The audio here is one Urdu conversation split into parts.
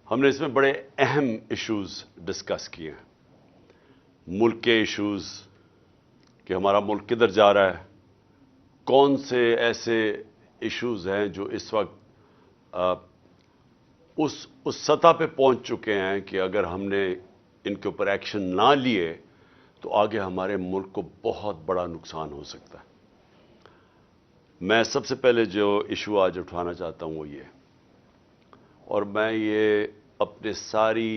ہم نے اس میں بڑے اہم ایشوز ڈسکس کیے ہیں، ملک کے ایشوز کہ ہمارا ملک کدھر جا رہا ہے، کون سے ایسے ایشوز ہیں جو اس وقت اس سطح پہ پہنچ چکے ہیں کہ اگر ہم نے ان کے اوپر ایکشن نہ لیے تو آگے ہمارے ملک کو بہت بڑا نقصان ہو سکتا ہے۔ میں سب سے پہلے جو ایشو آج اٹھانا چاہتا ہوں وہ یہ، اور میں یہ اپنے ساری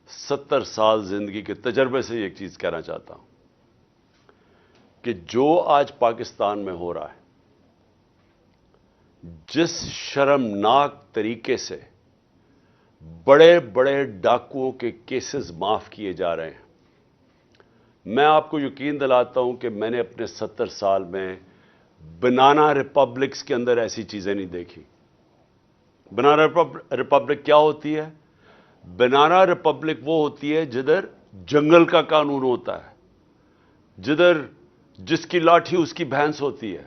70 سال زندگی کے تجربے سے ایک چیز کہنا چاہتا ہوں کہ جو آج پاکستان میں ہو رہا ہے، جس شرمناک طریقے سے بڑے بڑے ڈاکوؤں کے کیسز معاف کیے جا رہے ہیں، میں آپ کو یقین دلاتا ہوں کہ میں نے اپنے 70 سال میں بنانا ریپبلکس کے اندر ایسی چیزیں نہیں دیکھی۔ بنانا ریپبلک کیا ہوتی ہے؟ بنانا ریپبلک وہ ہوتی ہے جدھر جنگل کا قانون ہوتا ہے، جدھر جس کی لاٹھی اس کی بھینس ہوتی ہے،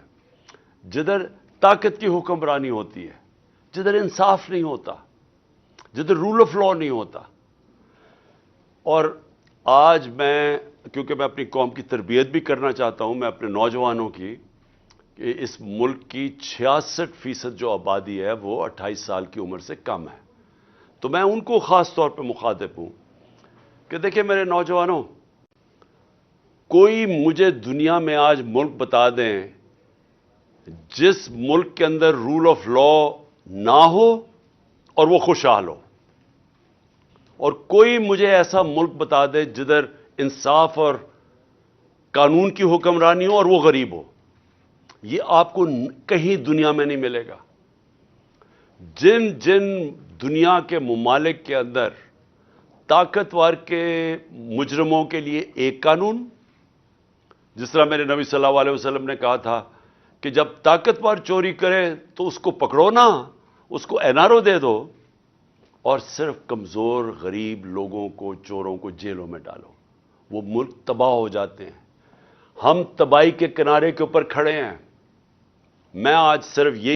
جدھر طاقت کی حکمرانی ہوتی ہے، جدھر انصاف نہیں ہوتا، جدھر رول آف لا نہیں ہوتا۔ اور آج میں کیونکہ میں اپنی قوم کی تربیت بھی کرنا چاہتا ہوں، میں اپنے نوجوانوں کی، کہ اس ملک کی 66% جو آبادی ہے وہ 28 سال کی عمر سے کم ہے، تو میں ان کو خاص طور پہ مخاطب ہوں کہ دیکھیں میرے نوجوانوں، کوئی مجھے دنیا میں آج ملک بتا دیں جس ملک کے اندر رول آف لا نہ ہو اور وہ خوشحال ہو، اور کوئی مجھے ایسا ملک بتا دے جدھر انصاف اور قانون کی حکمرانی ہو اور وہ غریب ہو۔ یہ آپ کو کہیں دنیا میں نہیں ملے گا۔ جن دنیا کے ممالک کے اندر طاقتور کے مجرموں کے لیے ایک قانون، جس طرح میرے نبی صلی اللہ علیہ وسلم نے کہا تھا کہ جب طاقتور چوری کرے تو اس کو پکڑو نہ، اس کو این آر او دے دو، اور صرف کمزور غریب لوگوں کو، چوروں کو جیلوں میں ڈالو، وہ ملک تباہ ہو جاتے ہیں۔ ہم تباہی کے کنارے کے اوپر کھڑے ہیں۔ میں آج صرف یہ،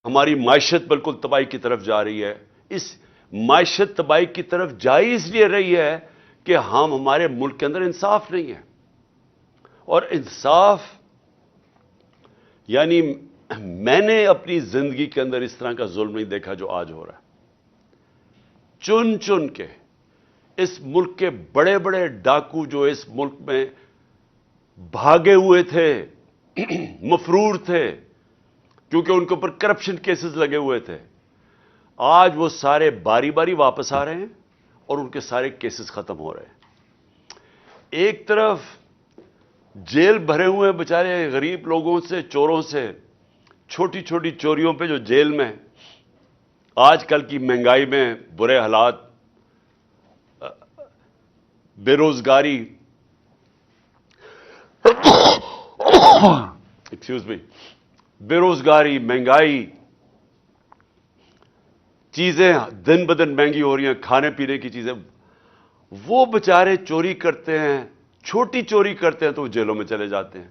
ہماری معیشت بالکل تباہی کی طرف جا رہی ہے۔ اس معیشت تباہی کی طرف جا ہی اس لیے رہی ہے کہ ہمارے ملک کے اندر انصاف نہیں ہے، اور انصاف یعنی میں نے اپنی زندگی کے اندر اس طرح کا ظلم نہیں دیکھا جو آج ہو رہا ہے۔ چن چن کے اس ملک کے بڑے بڑے ڈاکو جو اس ملک میں بھاگے ہوئے تھے، مفرور تھے، کیونکہ ان کے اوپر کرپشن کیسز لگے ہوئے تھے، آج وہ سارے باری باری واپس آ رہے ہیں اور ان کے سارے کیسز ختم ہو رہے ہیں۔ ایک طرف جیل بھرے ہوئے بیچارے غریب لوگوں سے، چوروں سے، چھوٹی چھوٹی چوریوں پہ جو جیل میں، آج کل کی مہنگائی میں برے حالات، بے روزگاری، ایکسکیوز می، بے روزگاری، مہنگائی، چیزیں دن بدن مہنگی ہو رہی ہیں، کھانے پینے کی چیزیں، وہ بیچارے چوری کرتے ہیں، چھوٹی چوری کرتے ہیں تو وہ جیلوں میں چلے جاتے ہیں۔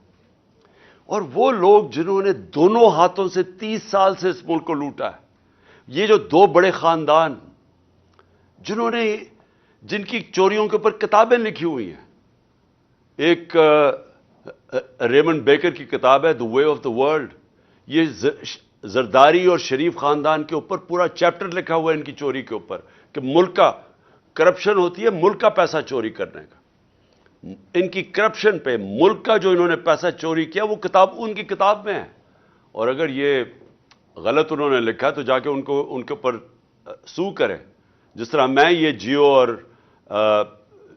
اور وہ لوگ جنہوں نے دونوں ہاتھوں سے 30 سال سے اس ملک کو لوٹا ہے، یہ جو دو بڑے خاندان جنہوں نے، جن کی چوریوں کے اوپر کتابیں لکھی ہوئی ہیں، ایک ریمنڈ بیکر کی کتاب ہے دی وے آف دی ورلڈ، یہ زرداری اور شریف خاندان کے اوپر پورا چیپٹر لکھا ہوا ہے ان کی چوری کے اوپر، کہ ملک کا کرپشن ہوتی ہے ملک کا پیسہ چوری کرنے کا، ان کی کرپشن پہ ملک کا جو انہوں نے پیسہ چوری کیا وہ کتاب ان کی کتاب میں ہے۔ اور اگر یہ غلط انہوں نے لکھا تو جا کے ان کے اوپر سو کریں، جس طرح میں یہ جیو اور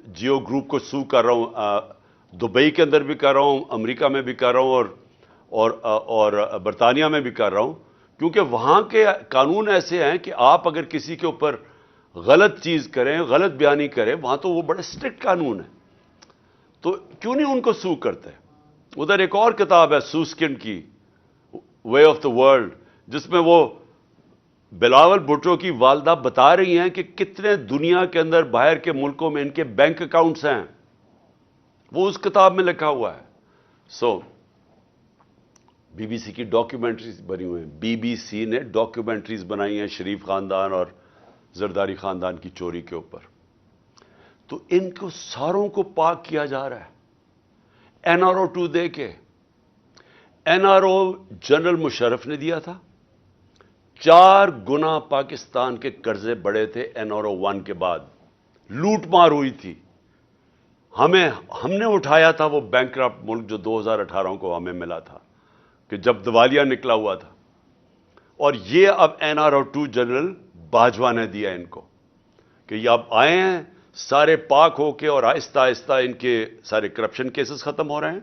جیو گروپ کو سو کر رہا ہوں، دبئی کے اندر بھی کر رہا ہوں، امریکہ میں بھی کر رہا ہوں، اور برطانیہ میں بھی کر رہا ہوں، کیونکہ وہاں کے قانون ایسے ہیں کہ آپ اگر کسی کے اوپر غلط چیز کریں، غلط بیانی کریں، وہاں تو وہ بڑے سٹرکٹ قانون ہیں، تو کیوں نہیں ان کو سو کرتے؟ ادھر ایک اور کتاب ہے سوسکن کی، وے آف دا ورلڈ، جس میں وہ بلاول بھٹو کی والدہ بتا رہی ہیں کہ کتنے دنیا کے اندر باہر کے ملکوں میں ان کے بینک اکاؤنٹس ہیں، وہ اس کتاب میں لکھا ہوا ہے۔ بی بی سی کی ڈاکیومنٹریز بنی ہوئی ہیں، بی بی سی نے ڈاکیومنٹریز بنائی ہیں شریف خاندان اور زرداری خاندان کی چوری کے اوپر. تو ان کو ساروں کو پاک کیا جا رہا ہے NRO 2 دے کے. NRO جنرل مشرف نے دیا تھا. 4 گنا پاکستان کے قرضے بڑے تھے NRO 1 کے بعد. لوٹ مار ہوئی تھی. ہم نے اٹھایا تھا وہ بینکرپٹ ملک جو 2018 کو ہمیں ملا تھا کہ جب دیوالیہ نکلا ہوا تھا. اور یہ اب NRO 2 جنرل باجوہ نے دیا ان کو کہ یہ اب آئے ہیں سارے پاک ہو کے اور آہستہ آہستہ ان کے سارے کرپشن کیسز ختم ہو رہے ہیں.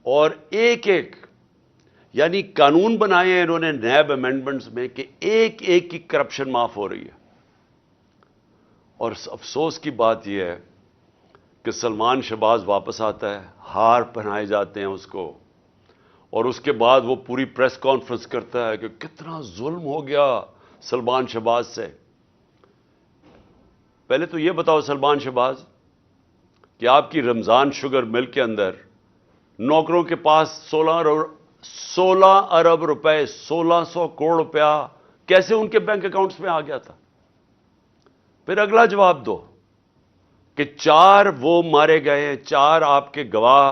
اور ایک ایک یعنی قانون بنائے ہیں انہوں نے نیب امینڈمنٹس میں کہ ایک ایک کی کرپشن معاف ہو رہی ہے. اور افسوس کی بات یہ ہے کہ سلمان شہباز واپس آتا ہے, ہار پہنائے جاتے ہیں اس کو, اور اس کے بعد وہ پوری پریس کانفرنس کرتا ہے کہ کتنا ظلم ہو گیا سلمان شہباز سے. پہلے تو یہ بتاؤ سلمان شہباز کہ آپ کی رمضان شوگر مل کے اندر نوکروں کے پاس 16 ارب روپے 1600 کروڑ روپیہ کیسے ان کے بینک اکاؤنٹس میں آ گیا تھا؟ پھر اگلا جواب دو کہ 4 وہ مارے گئے ہیں, 4 آپ کے گواہ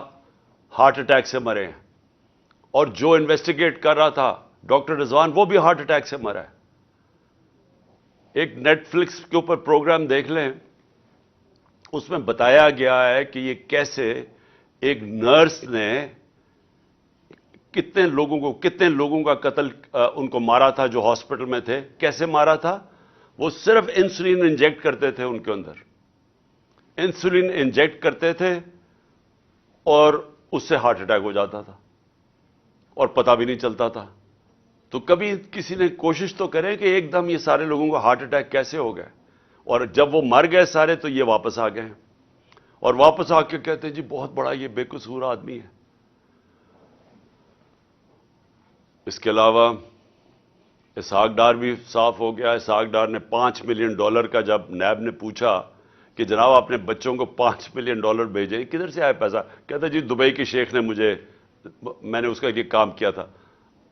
ہارٹ اٹیک سے مرے ہیں, اور جو انویسٹیگیٹ کر رہا تھا ڈاکٹر رضوان وہ بھی ہارٹ اٹیک سے مرا ہے. ایک نیٹ فلکس کے اوپر پروگرام دیکھ لیں, اس میں بتایا گیا ہے کہ یہ کیسے ایک نرس نے کتنے لوگوں کا قتل ان کو مارا تھا جو ہاسپٹل میں تھے. کیسے مارا تھا؟ وہ صرف انسولین انجیکٹ کرتے تھے ان کے اندر, انسولین انجیکٹ کرتے تھے اور اس سے ہارٹ اٹیک ہو جاتا تھا اور پتہ بھی نہیں چلتا تھا. تو کبھی کسی نے کوشش تو کرے کہ ایک دم یہ سارے لوگوں کو ہارٹ اٹیک کیسے ہو گئے, اور جب وہ مر گئے سارے تو یہ واپس آ گئے ہیں اور واپس آ کے کہتے ہیں جی بہت بڑا یہ بے قصور آدمی ہے. اس کے علاوہ اسحاق ڈار بھی صاف ہو گیا. اسحاق ڈار نے $5 ملین کا جب نیب نے پوچھا کہ جناب اپنے بچوں کو $5 ملین بھیجیں, کدھر سے آیا پیسہ؟ کہتا جی دبئی کے شیخ نے میں نے اس کا یہ کام کیا تھا,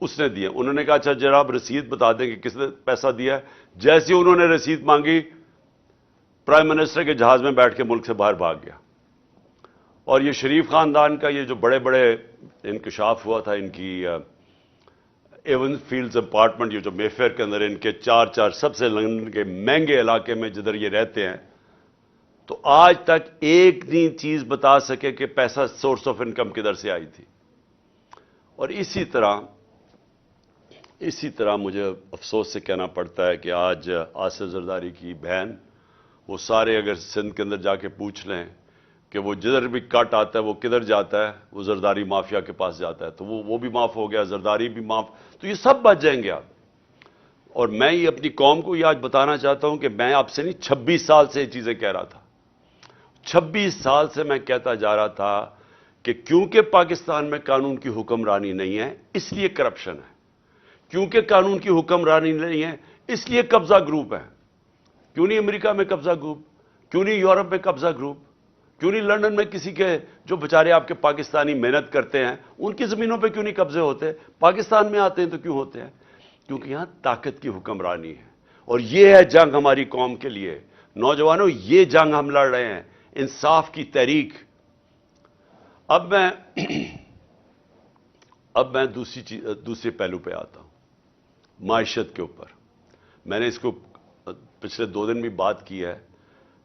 اس نے دیا. انہوں نے کہا اچھا جناب رسید بتا دیں کہ کس نے پیسہ دیا ہے. جیسے انہوں نے رسید مانگی پرائم منسٹر کے جہاز میں بیٹھ کے ملک سے باہر بھاگ گیا. اور یہ شریف خاندان کا یہ جو بڑے بڑے انکشاف ہوا تھا ان کی ایون فیلڈز اپارٹمنٹ یہ جو مے فیئر کے اندر ان کے 4 سب سے لندن کے مہنگے علاقے میں جدھر یہ رہتے ہیں, تو آج تک ایک نہیں چیز بتا سکے کہ پیسہ سورس آف انکم کدھر سے آئی تھی. اور اسی طرح مجھے افسوس سے کہنا پڑتا ہے کہ آج آصف زرداری کی بہن, وہ سارے اگر سندھ کے اندر جا کے پوچھ لیں کہ وہ جدھر بھی کٹ آتا ہے وہ کدھر جاتا ہے, وہ زرداری مافیا کے پاس جاتا ہے. تو وہ بھی معاف ہو گیا, زرداری بھی معاف, تو یہ سب بچ جائیں گے آپ. اور میں یہ اپنی قوم کو یہ آج بتانا چاہتا ہوں کہ میں آپ سے نہیں 26 سال سے یہ چیزیں کہہ رہا تھا. 26 سال سے میں کہتا جا رہا تھا کہ کیونکہ پاکستان میں قانون کی حکمرانی نہیں ہے اس لیے کرپشن ہے, کیونکہ قانون کی حکمرانی نہیں ہے اس لیے قبضہ گروپ ہے. کیوں نہیں امریکہ میں قبضہ گروپ, کیوں نہیں یورپ میں قبضہ گروپ, کیوں نہیں لندن میں کسی کے جو بیچارے آپ کے پاکستانی محنت کرتے ہیں ان کی زمینوں پہ کیوں نہیں قبضے ہوتے؟ پاکستان میں آتے ہیں تو کیوں ہوتے ہیں؟ کیونکہ یہاں طاقت کی حکمرانی ہے. اور یہ ہے جنگ ہماری قوم کے لیے. نوجوانوں یہ جنگ ہم لڑ رہے ہیں, انصاف کی تحریک. اب میں دوسرے پہلو پہ آتا ہوں, معیشت کے اوپر. میں نے اس کو پچھلے 2 دن بھی بات کی ہے.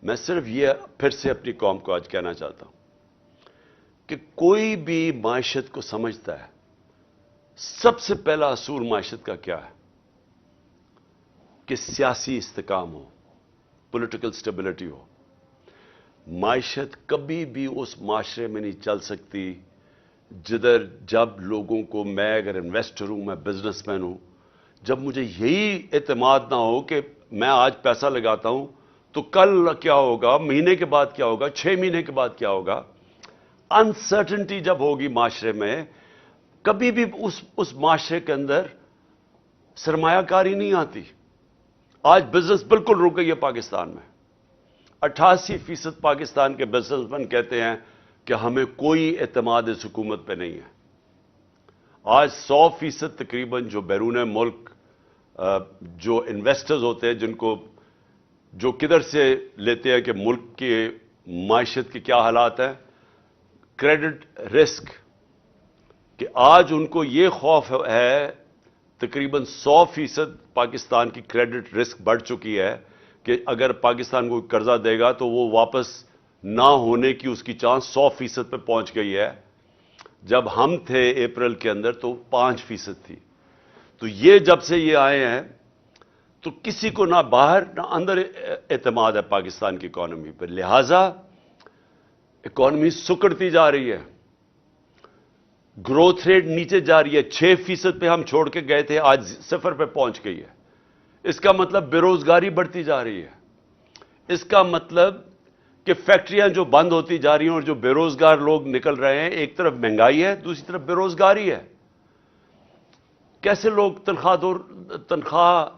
میں صرف یہ پھر سے اپنی قوم کو آج کہنا چاہتا ہوں کہ کوئی بھی معیشت کو سمجھتا ہے, سب سے پہلا اصول معیشت کا کیا ہے کہ سیاسی استحکام ہو, پولیٹیکل سٹیبلٹی ہو. معیشت کبھی بھی اس معاشرے میں نہیں چل سکتی جدھر جب لوگوں کو, میں اگر انویسٹر ہوں, میں بزنس مین ہوں, جب مجھے یہی اعتماد نہ ہو کہ میں آج پیسہ لگاتا ہوں تو کل کیا ہوگا, مہینے کے بعد کیا ہوگا, 6 مہینے کے بعد کیا ہوگا. انسرٹنٹی جب ہوگی معاشرے میں, کبھی بھی اس معاشرے کے اندر سرمایہ کاری نہیں آتی. آج بزنس بالکل رک گئی ہے پاکستان میں. 88% پاکستان کے بزنس مین کہتے ہیں کہ ہمیں کوئی اعتماد اس حکومت پہ نہیں ہے. آج 100% تقریباً جو بیرون ملک جو انویسٹرز ہوتے ہیں جن کو جو کدھر سے لیتے ہیں کہ ملک کی معیشت کے کیا حالات ہیں. کریڈٹ رسک کہ آج ان کو یہ خوف ہے، تقریباً 100% پاکستان کی کریڈٹ رسک بڑھ چکی ہے کہ اگر پاکستان کو قرضہ دے گا تو وہ واپس نہ ہونے کی اس کی چانس 100% پہ پہنچ گئی ہے. جب ہم تھے اپریل کے اندر تو 5% تھی. تو یہ جب سے یہ آئے ہیں تو کسی کو نہ باہر نہ اندر اعتماد ہے پاکستان کی اکانومی پر. لہذا اکانومی سکڑتی جا رہی ہے، گروتھ ریٹ نیچے جا رہی ہے. 6% پہ ہم چھوڑ کے گئے تھے، آج 0 پہ پہنچ گئی ہے. اس کا مطلب بے روزگاری بڑھتی جا رہی ہے. اس کا مطلب کہ فیکٹریاں جو بند ہوتی جا رہی ہیں اور جو بے روزگار لوگ نکل رہے ہیں، ایک طرف مہنگائی ہے، دوسری طرف بے روزگاری ہے. کیسے لوگ تنخواہ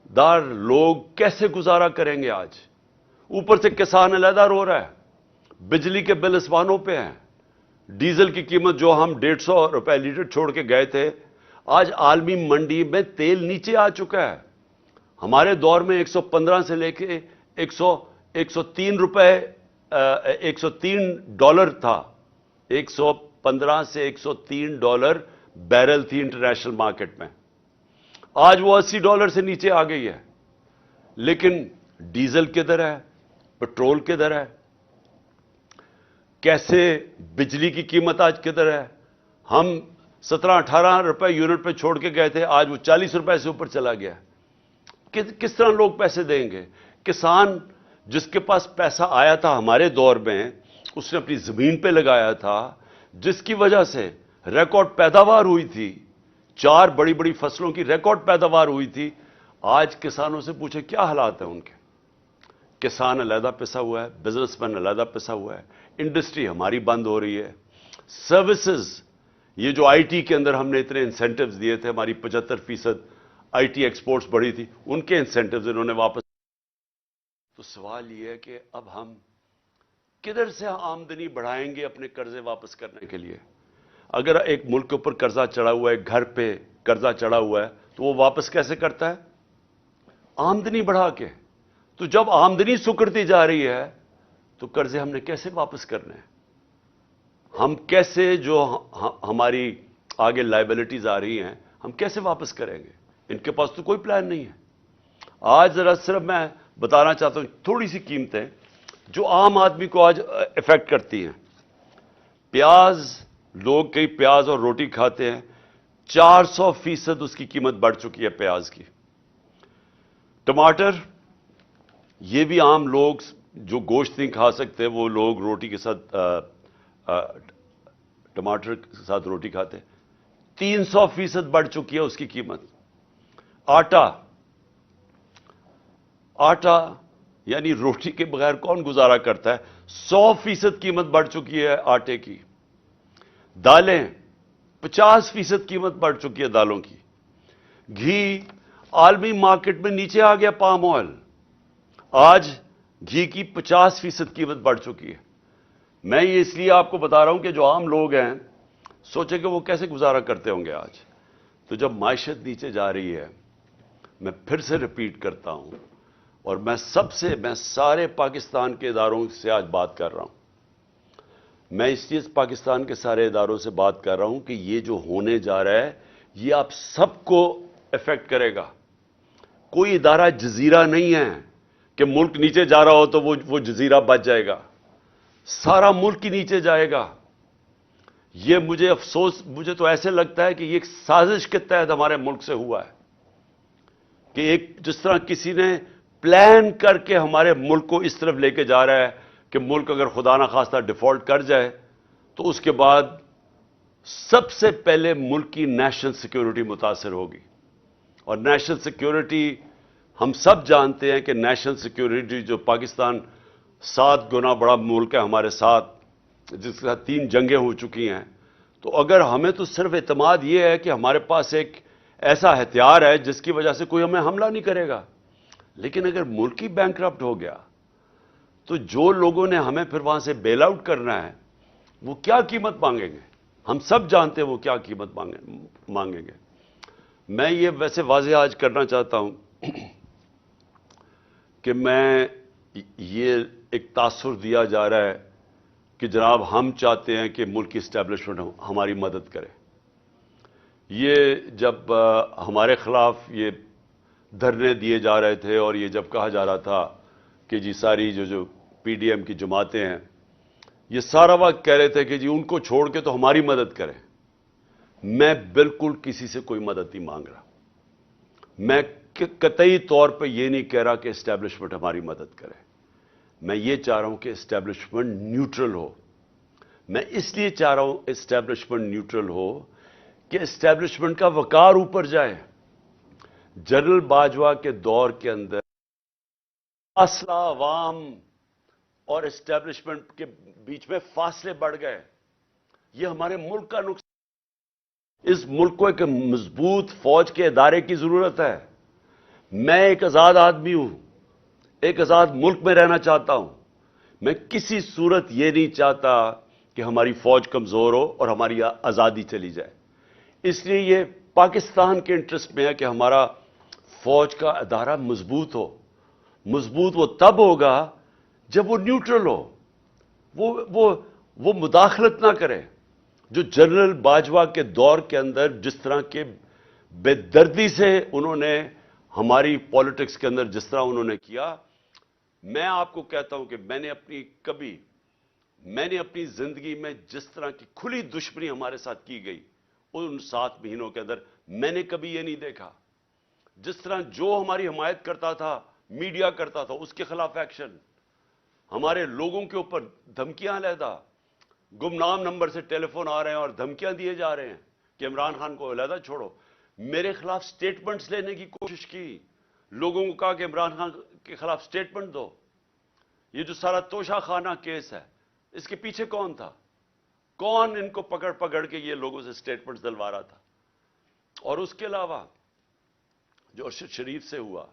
دار لوگ کیسے گزارا کریں گے آج؟ اوپر سے کسان علیحدہ رو رہا ہے، بجلی کے بل اسمانوں پہ ہیں، ڈیزل کی قیمت جو ہم 150 روپے لیٹر چھوڑ کے گئے تھے، آج عالمی منڈی میں تیل نیچے آ چکا ہے. ہمارے دور میں 115 سے لے کے 103 روپے $103 تھا. 115 سے $103 بیرل تھی انٹرنیشنل مارکیٹ میں. آج وہ $80 سے نیچے آ گئی ہے. لیکن ڈیزل کدھر ہے؟ پٹرول کدھر ہے؟ کیسے بجلی کی قیمت آج کدھر ہے؟ ہم 17-18 روپے یونٹ پہ چھوڑ کے گئے تھے، آج وہ 40 روپے سے اوپر چلا گیا. کس طرح لوگ پیسے دیں گے؟ کسان جس کے پاس پیسہ آیا تھا ہمارے دور میں، اس نے اپنی زمین پہ لگایا تھا، جس کی وجہ سے ریکارڈ پیداوار ہوئی تھی، 4 بڑی بڑی فصلوں کی ریکارڈ پیداوار ہوئی تھی. آج کسانوں سے پوچھے کیا حالات ہیں ان کے؟ کسان علیحدہ پسا ہوا ہے، بزنس مین علیحدہ پسا ہوا ہے، انڈسٹری ہماری بند ہو رہی ہے. سروسز، یہ جو آئی ٹی کے اندر ہم نے اتنے انسینٹیوز دیے تھے، ہماری 75% آئی ٹی ایکسپورٹس بڑھی تھی، ان کے انسینٹیوز انہوں نے واپس. تو سوال یہ ہے کہ اب ہم کدھر سے آمدنی بڑھائیں گے اپنے قرضے واپس کرنے کے لیے؟ اگر ایک ملک کے اوپر قرضہ چڑھا ہوا ہے، گھر پہ قرضہ چڑھا ہوا ہے، تو وہ واپس کیسے کرتا ہے؟ آمدنی بڑھا کے. تو جب آمدنی سکڑتی جا رہی ہے تو قرضے ہم نے کیسے واپس کرنے ہیں؟ ہم کیسے جو ہماری آگے لائبلٹیز آ رہی ہیں ہم کیسے واپس کریں گے؟ ان کے پاس تو کوئی پلان نہیں ہے. آج ذرا صرف میں بتانا چاہتا ہوں تھوڑی سی قیمتیں جو عام آدمی کو آج افیکٹ کرتی ہیں. پیاز، لوگ کئی پیاز اور روٹی کھاتے ہیں، 400% اس کی قیمت بڑھ چکی ہے پیاز کی. ٹماٹر، یہ بھی عام لوگ جو گوشت نہیں کھا سکتے وہ لوگ روٹی کے ساتھ ٹماٹر کے ساتھ روٹی کھاتے. 300% بڑھ چکی ہے اس کی قیمت. آٹا یعنی روٹی کے بغیر کون گزارا کرتا ہے؟ 100% قیمت بڑھ چکی ہے آٹے کی. دالیں، 50% قیمت بڑھ چکی ہے دالوں کی. گھی، عالمی مارکیٹ میں نیچے آ گیا پام آئل، آج گھی کی 50% قیمت بڑھ چکی ہے. میں یہ اس لیے آپ کو بتا رہا ہوں کہ جو عام لوگ ہیں سوچیں کہ وہ کیسے گزارا کرتے ہوں گے آج. تو جب معیشت نیچے جا رہی ہے، میں پھر سے ریپیٹ کرتا ہوں، اور میں سارے پاکستان کے اداروں سے آج بات کر رہا ہوں. میں اس لیے پاکستان کے سارے اداروں سے بات کر رہا ہوں کہ یہ جو ہونے جا رہا ہے یہ آپ سب کو افیکٹ کرے گا. کوئی ادارہ جزیرہ نہیں ہے کہ ملک نیچے جا رہا ہو تو وہ جزیرہ بچ جائے گا. سارا ملک ہی نیچے جائے گا. یہ مجھے تو ایسے لگتا ہے کہ یہ ایک سازش کے تحت ہمارے ملک سے ہوا ہے کہ ایک جس طرح کسی نے پلان کر کے ہمارے ملک کو اس طرف لے کے جا رہا ہے کہ ملک اگر خدا نخواستہ ڈیفالٹ کر جائے تو اس کے بعد سب سے پہلے ملک کی نیشنل سیکیورٹی متاثر ہوگی. اور نیشنل سیکیورٹی ہم سب جانتے ہیں کہ نیشنل سیکیورٹی جو پاکستان 7 گنا بڑا ملک ہے ہمارے ساتھ، جس کے ساتھ 3 جنگیں ہو چکی ہیں. تو اگر ہمیں تو صرف اعتماد یہ ہے کہ ہمارے پاس ایک ایسا ہتھیار ہے جس کی وجہ سے کوئی ہمیں حملہ نہیں کرے گا، لیکن اگر ملک ہی بینکرپٹ ہو گیا تو جو لوگوں نے ہمیں پھر وہاں سے بیل آؤٹ کرنا ہے وہ کیا قیمت مانگیں گے؟ ہم سب جانتے ہیں وہ کیا قیمت مانگیں گے. میں یہ ویسے واضح آج کرنا چاہتا ہوں کہ میں یہ ایک تاثر دیا جا رہا ہے کہ جناب ہم چاہتے ہیں کہ ملک کی اسٹیبلشمنٹ ہماری مدد کرے. یہ جب ہمارے خلاف یہ دھرنے دیے جا رہے تھے اور یہ جب کہا جا رہا تھا کہ جی ساری جو پی ڈی ایم کی جماعتیں ہیں یہ سارا وقت کہہ رہے تھے کہ جی ان کو چھوڑ کے تو ہماری مدد کریں. میں بالکل کسی سے کوئی مدد نہیں مانگ رہا. میں قطعی طور پہ یہ نہیں کہہ رہا کہ اسٹیبلشمنٹ ہماری مدد کرے. میں یہ چاہ رہا ہوں کہ اسٹیبلشمنٹ نیوٹرل ہو. میں اس لیے چاہ رہا ہوں اسٹیبلشمنٹ نیوٹرل ہو کہ اسٹیبلشمنٹ کا وقار اوپر جائے. جنرل باجوہ کے دور کے اندر فاصلہ عوام اور اسٹیبلشمنٹ کے بیچ میں فاصلے بڑھ گئے. یہ ہمارے ملک کا نقصان. اس ملک کو ایک مضبوط فوج کے ادارے کی ضرورت ہے. میں ایک آزاد آدمی ہوں, ایک آزاد ملک میں رہنا چاہتا ہوں. میں کسی صورت یہ نہیں چاہتا کہ ہماری فوج کمزور ہو اور ہماری آزادی چلی جائے. اس لیے یہ پاکستان کے انٹرسٹ میں ہے کہ ہمارا فوج کا ادارہ مضبوط ہو. مضبوط وہ تب ہوگا جب وہ نیوٹرل ہو, وہ مداخلت نہ کرے. جو جنرل باجوہ کے دور کے اندر جس طرح کے بے دردی سے انہوں نے ہماری پالیٹکس کے اندر جس طرح انہوں نے کیا, میں آپ کو کہتا ہوں کہ میں نے اپنی زندگی میں جس طرح کی کھلی دشمنی ہمارے ساتھ کی گئی ان 7 مہینوں کے اندر میں نے کبھی یہ نہیں دیکھا. جس طرح جو ہماری حمایت کرتا تھا, میڈیا کرتا تھا, اس کے خلاف ایکشن, ہمارے لوگوں کے اوپر دھمکیاں علیحدہ, گمنام نمبر سے ٹیلی فون آ رہے ہیں اور دھمکیاں دیے جا رہے ہیں کہ عمران خان کو علیحدہ چھوڑو. میرے خلاف سٹیٹمنٹس لینے کی کوشش کی, لوگوں کو کہا کہ عمران خان کے خلاف سٹیٹمنٹ دو. یہ جو سارا توشہ خانہ کیس ہے اس کے پیچھے کون تھا؟ کون ان کو پکڑ کے یہ لوگوں سے سٹیٹمنٹس دلوا رہا تھا؟ اور اس کے علاوہ جو ارشد شریف سے ہوا,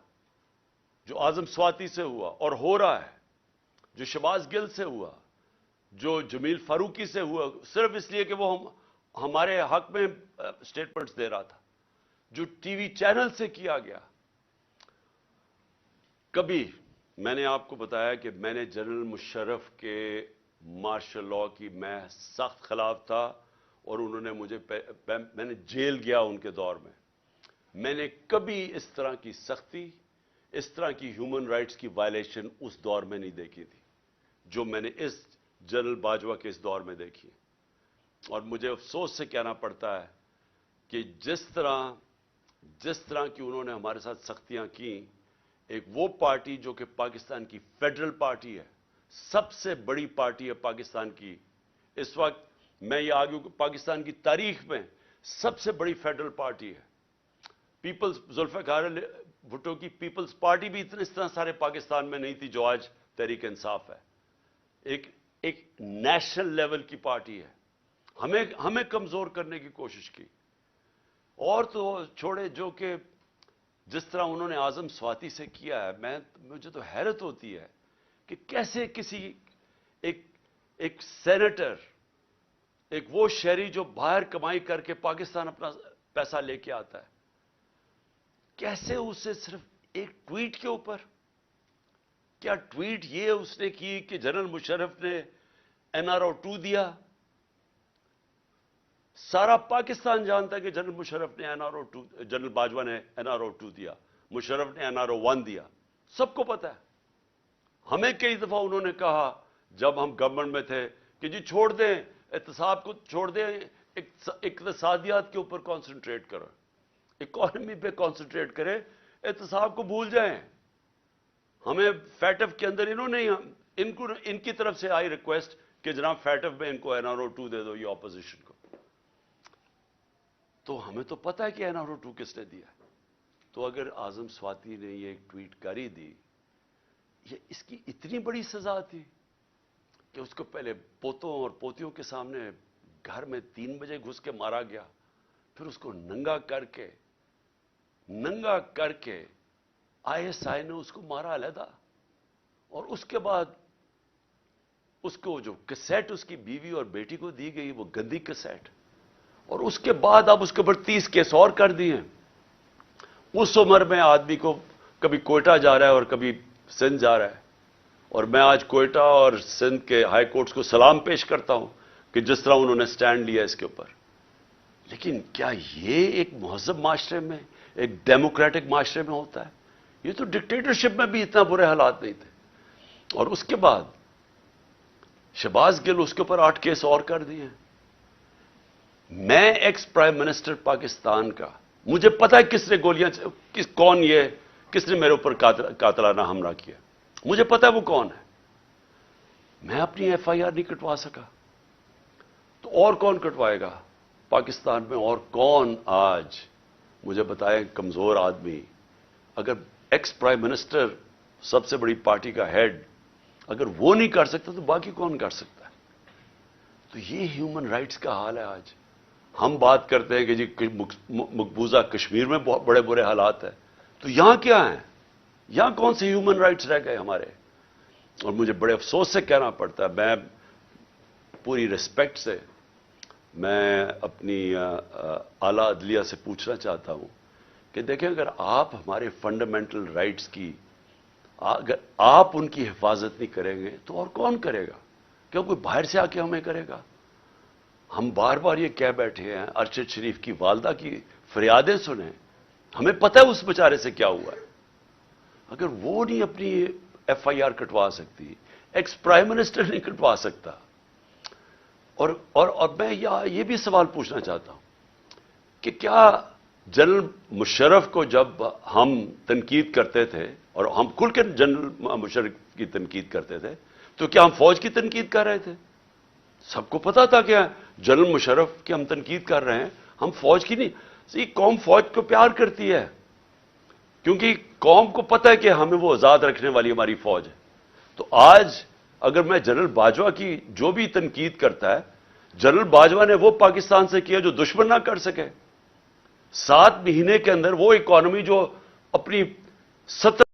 جو اعظم سواتی سے ہوا اور ہو رہا ہے, جو شہباز گل سے ہوا, جو جمیل فاروقی سے ہوا, صرف اس لیے کہ وہ ہمارے حق میں سٹیٹمنٹس دے رہا تھا, جو ٹی وی چینل سے کیا گیا. کبھی میں نے آپ کو بتایا کہ میں نے جنرل مشرف کے مارشل لاء کی میں سخت خلاف تھا اور انہوں نے میں نے جیل گیا ان کے دور میں. میں نے کبھی اس طرح کی سختی, اس طرح کی ہیومن رائٹس کی وائلیشن اس دور میں نہیں دیکھی تھی جو میں نے اس جنرل باجوہ کے اس دور میں دیکھی. اور مجھے افسوس سے کہنا پڑتا ہے کہ جس طرح کی انہوں نے ہمارے ساتھ سختیاں کی, ایک وہ پارٹی جو کہ پاکستان کی فیڈرل پارٹی ہے, سب سے بڑی پارٹی ہے پاکستان کی اس وقت, میں یہ آگے پاکستان کی تاریخ میں سب سے بڑی فیڈرل پارٹی ہے. ذوالفقار علی بھٹو کی پیپلز پارٹی بھی اس طرح سارے پاکستان میں نہیں تھی جو آج تحریک انصاف ہے. ایک نیشنل لیول کی پارٹی ہے. ہمیں کمزور کرنے کی کوشش کی. اور تو چھوڑے جو کہ جس طرح انہوں نے اعظم سواتی سے کیا ہے, مجھے تو حیرت ہوتی ہے کہ کیسے کسی ایک سینیٹر, ایک وہ شہری جو باہر کمائی کر کے پاکستان اپنا پیسہ لے کے آتا ہے, کیسے اسے صرف ایک ٹویٹ کے اوپر, کیا ٹویٹ یہ اس نے کی کہ جنرل مشرف نے NRO 2 دیا؟ سارا پاکستان جانتا ہے کہ جنرل مشرف نے جنرل باجوہ نے NRO 2 دیا, مشرف نے NRO 1 دیا, سب کو پتا ہے. ہمیں کئی دفعہ انہوں نے کہا جب ہم گورنمنٹ میں تھے کہ جی چھوڑ دیں احتساب کو, چھوڑ دیں اقتصادیات کے اوپر کانسنٹریٹ کرو, اکانومی پہ کانسنٹریٹ کریں, احتساب کو بھول جائیں. ہمیں فیٹف کے اندر ان کی طرف سے آئی ریکویسٹ کہ جناب فیٹف میں ان کو NRO 2 دے دو, یہ اپوزیشن کو. تو ہمیں تو پتہ ہے کہ NRO 2 کس نے دیا. تو اگر اعظم سواتی نے یہ ایک ٹویٹ کر ہی دی, یہ اس کی اتنی بڑی سزا تھی کہ اس کو پہلے پوتوں اور پوتیوں کے سامنے گھر میں 3 بجے گھس کے مارا گیا, پھر اس کو ننگا کر کے ISI نے اس کو مارا علیحدہ, اور اس کے بعد اس کو جو کیسٹ اس کی بیوی اور بیٹی کو دی گئی وہ گندی کیسٹ, اور اس کے بعد اب اس کے اوپر 30 کیس اور کر دیے. اس عمر میں آدمی کو کبھی کوئٹہ جا رہا ہے اور کبھی سندھ جا رہا ہے، اور میں آج کوئٹہ اور سندھ کے ہائی کورٹس کو سلام پیش کرتا ہوں کہ جس طرح انہوں نے سٹینڈ لیا اس کے اوپر. لیکن کیا یہ ایک مہذب معاشرے میں، ایک ڈیموکریٹک معاشرے میں ہوتا ہے؟ یہ تو ڈکٹیٹرشپ میں بھی اتنا برے حالات نہیں تھے. اور اس کے بعد شہباز گل، اس کے اوپر 8 کیس اور کر دیے ہیں. میں ایکس پرائم منسٹر پاکستان کا، مجھے پتا ہے کس نے گولیاں، کون یہ، کس نے میرے اوپر قاتلانہ حملہ کیا، مجھے پتا ہے وہ کون ہے. میں اپنی ایف آئی آر نہیں کٹوا سکا، تو اور کون کٹوائے گا پاکستان میں؟ اور کون آج مجھے بتائیں کمزور آدمی، اگر ایکس پرائم منسٹر، سب سے بڑی پارٹی کا ہیڈ، اگر وہ نہیں کر سکتا تو باقی کون کر سکتا ہے؟ تو یہ ہیومن رائٹس کا حال ہے آج. ہم بات کرتے ہیں کہ جی مقبوضہ کشمیر میں بہت بڑے برے حالات ہیں، تو یہاں کیا ہیں؟ یہاں کون سے ہیومن رائٹس رہ گئے ہمارے؟ اور مجھے بڑے افسوس سے کہنا پڑتا ہے، میں پوری ریسپیکٹ سے میں اپنی اعلیٰ عدلیہ سے پوچھنا چاہتا ہوں کہ دیکھیں، اگر آپ ہمارے فنڈامنٹل رائٹس کی، اگر آپ ان کی حفاظت نہیں کریں گے تو اور کون کرے گا؟ کیوں کوئی باہر سے آ کے ہمیں کرے گا؟ ہم بار بار یہ کہہ بیٹھے ہیں، ارشد شریف کی والدہ کی فریادیں سنیں، ہمیں پتہ ہے اس بیچارے سے کیا ہوا ہے. اگر وہ نہیں اپنی ایف آئی آر کٹوا سکتی، ایکس پرائم منسٹر نہیں کٹوا سکتا. اور میں یہ بھی سوال پوچھنا چاہتا ہوں کہ کیا جنرل مشرف کو جب ہم تنقید کرتے تھے، اور ہم کھل کے جنرل مشرف کی تنقید کرتے تھے، تو کیا ہم فوج کی تنقید کر رہے تھے؟ سب کو پتا تھا کہ جنرل مشرف کی ہم تنقید کر رہے ہیں، ہم فوج کی نہیں. قوم فوج کو پیار کرتی ہے، کیونکہ قوم کو پتا ہے کہ ہمیں وہ آزاد رکھنے والی ہماری فوج ہے. تو آج اگر میں جنرل باجوہ کی جو بھی تنقید کرتا ہے، جنرل باجوہ نے وہ پاکستان سے کیا جو دشمن نہ کر سکے. 7 مہینے کے اندر وہ اکانومی جو اپنی 70